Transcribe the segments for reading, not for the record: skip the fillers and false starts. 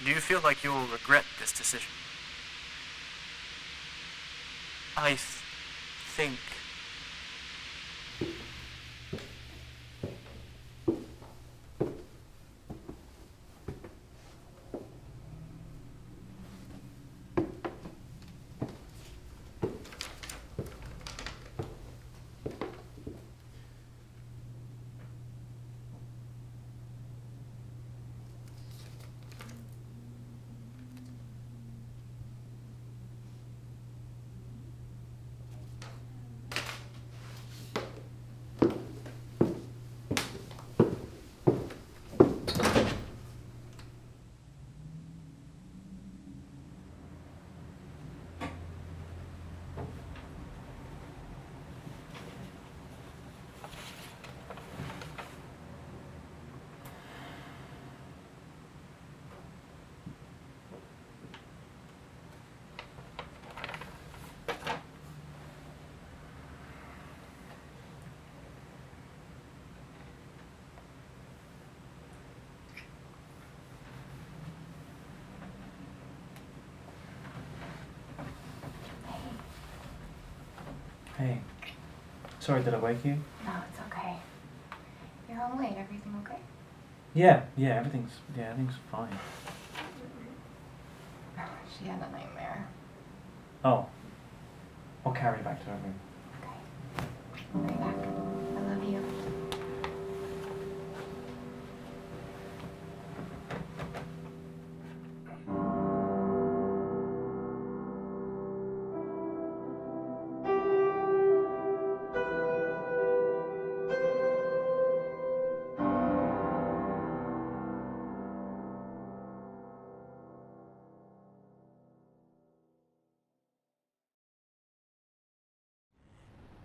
Do you feel like you'll regret this decision? I think... Hey, sorry, did I wake you? No, it's okay. You're home late. Everything okay? Yeah, everything's fine. She had a nightmare. Oh, I'll carry her back to her room. Okay. I'll be back. I love you.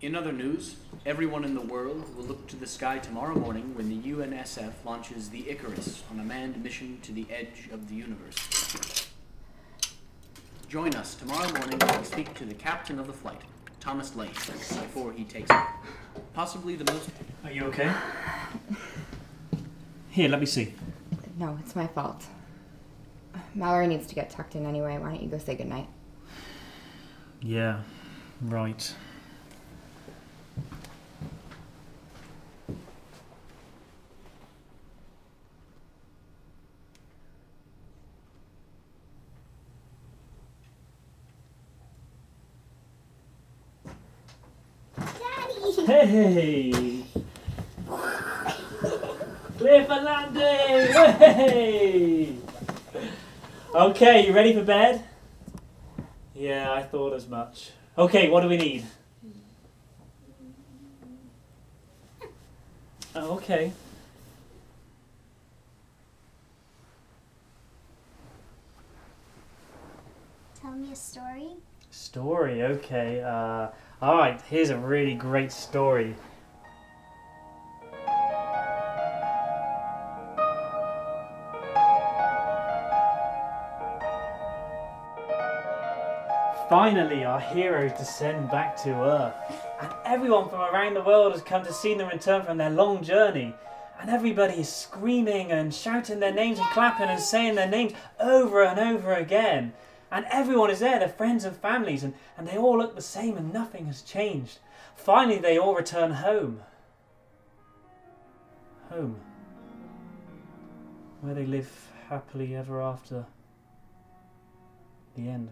In other news, everyone in the world will look to the sky tomorrow morning when the UNSF launches the Icarus on a manned mission to the edge of the universe. Join us tomorrow morning as we speak to the captain of the flight, Thomas Lane, before he takes off. Possibly the most... Are you okay? Here, let me see. No, it's my fault. Mallory needs to get tucked in anyway. Why don't you go say goodnight? Yeah, right. Hey! Clear for landing! Hey! Okay, you ready for bed? Yeah, I thought as much. Okay, what do we need? Oh, okay. Tell me a story. Story, okay. Alright, here's a really great story. Finally, our heroes descend back to Earth, and everyone from around the world has come to see them return from their long journey. And everybody is screaming and shouting their names and clapping and saying their names over and over again. And everyone is there, their friends and families, and they all look the same and nothing has changed. Finally, they all return home. Home. Where they live happily ever after. The end.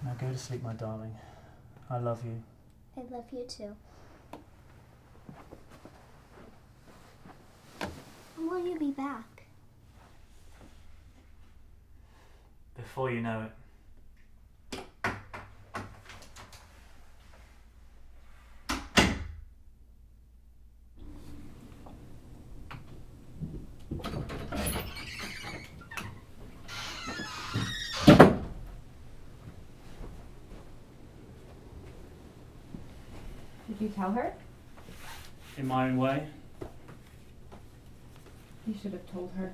Now go to sleep, my darling. I love you. I love you too. When will you be back? Before you know it. Did you tell her? In my own way. You should have told her.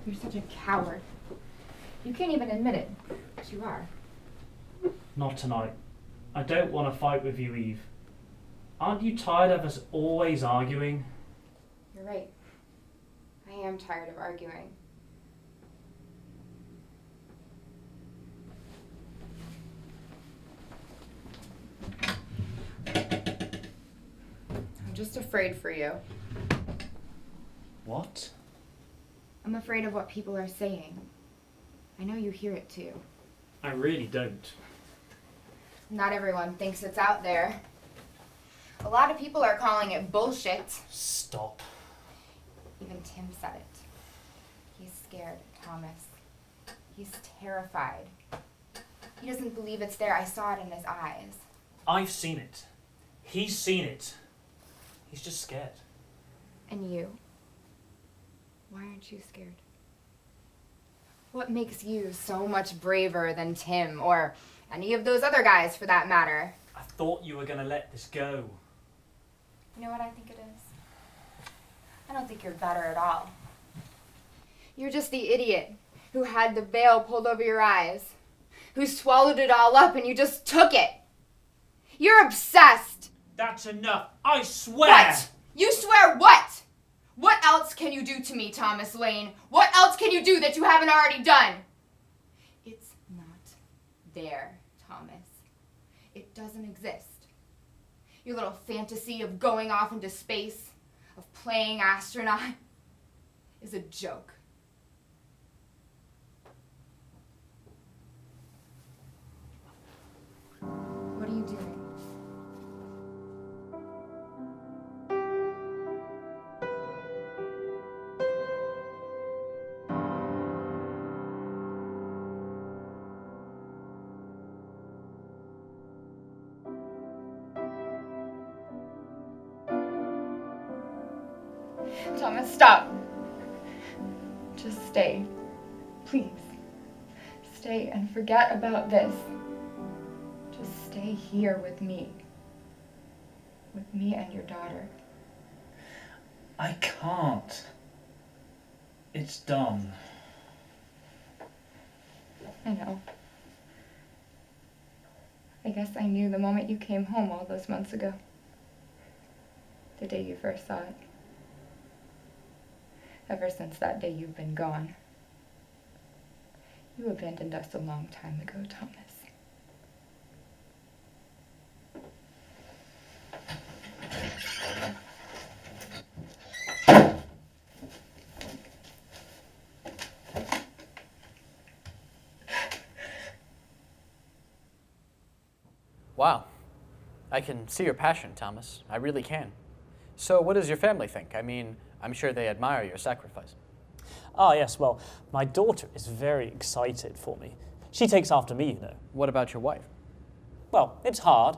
You're such a coward. You can't even admit it, but you are. Not tonight. I don't want to fight with you, Eve. Aren't you tired of us always arguing? You're right. I am tired of arguing. I'm just afraid for you. What? I'm afraid of what people are saying. I know you hear it too. I really don't. Not everyone thinks it's out there. A lot of people are calling it bullshit. Stop. Even Tim said it. He's scared, Thomas. He's terrified. He doesn't believe it's there. I saw it in his eyes. I've seen it. He's seen it. He's just scared. And you? Why aren't you scared? What makes you so much braver than Tim, or any of those other guys for that matter? I thought you were going to let this go. You know what I think it is? I don't think you're better at all. You're just the idiot who had the veil pulled over your eyes, who swallowed it all up and you just took it. You're obsessed. That's enough. I swear. What? You swear what? What else can you do to me, Thomas Lane? What else can you do that you haven't already done? It's not there, Thomas. It doesn't exist. Your little fantasy of going off into space, of playing astronaut, is a joke. What are you doing? Thomas, stop. Just stay. Please. Stay and forget about this. Just stay here with me. With me and your daughter. I can't. It's done. I know. I guess I knew the moment you came home all those months ago. The day you first saw it. Ever since that day, you've been gone. You abandoned us a long time ago, Thomas. Wow. I can see your passion, Thomas. I really can. So what does your family think? I mean, I'm sure they admire your sacrifice. Ah, yes, well, my daughter is very excited for me. She takes after me, you know. What about your wife? Well, it's hard,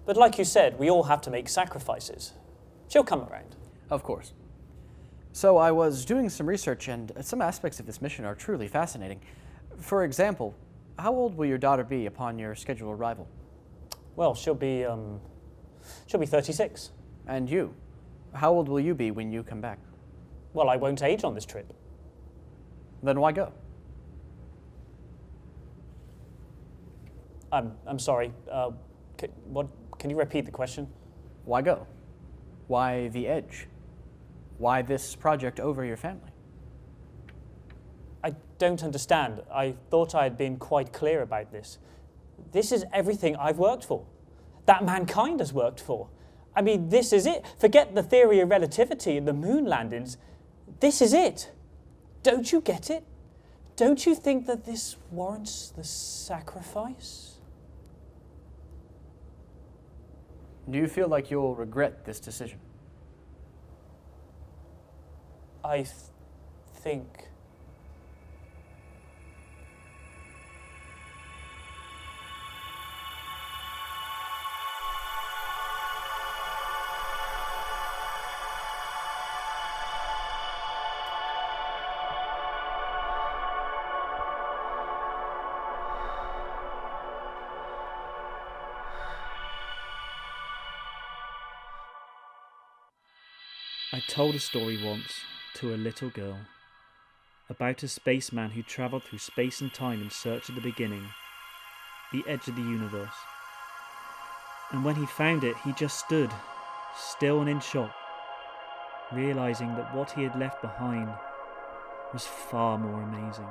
but like you said, we all have to make sacrifices. She'll come around. Of course. So I was doing some research, and some aspects of this mission are truly fascinating. For example, how old will your daughter be upon your scheduled arrival? Well, she'll be 36. And you? How old will you be when you come back? Well, I won't age on this trip. Then why go? I'm sorry. Can you repeat the question? Why go? Why the edge? Why this project over your family? I don't understand. I thought I had been quite clear about this. This is everything I've worked for. That mankind has worked for. I mean, this is it. Forget the theory of relativity and the moon landings. This is it. Don't you get it? Don't you think that this warrants the sacrifice? Do you feel like you'll regret this decision? I think... I told a story once to a little girl about a spaceman who travelled through space and time in search of the beginning. the edge of the universe. And when he found it, he just stood, still and in shock, realizing that what he had left behind was far more amazing.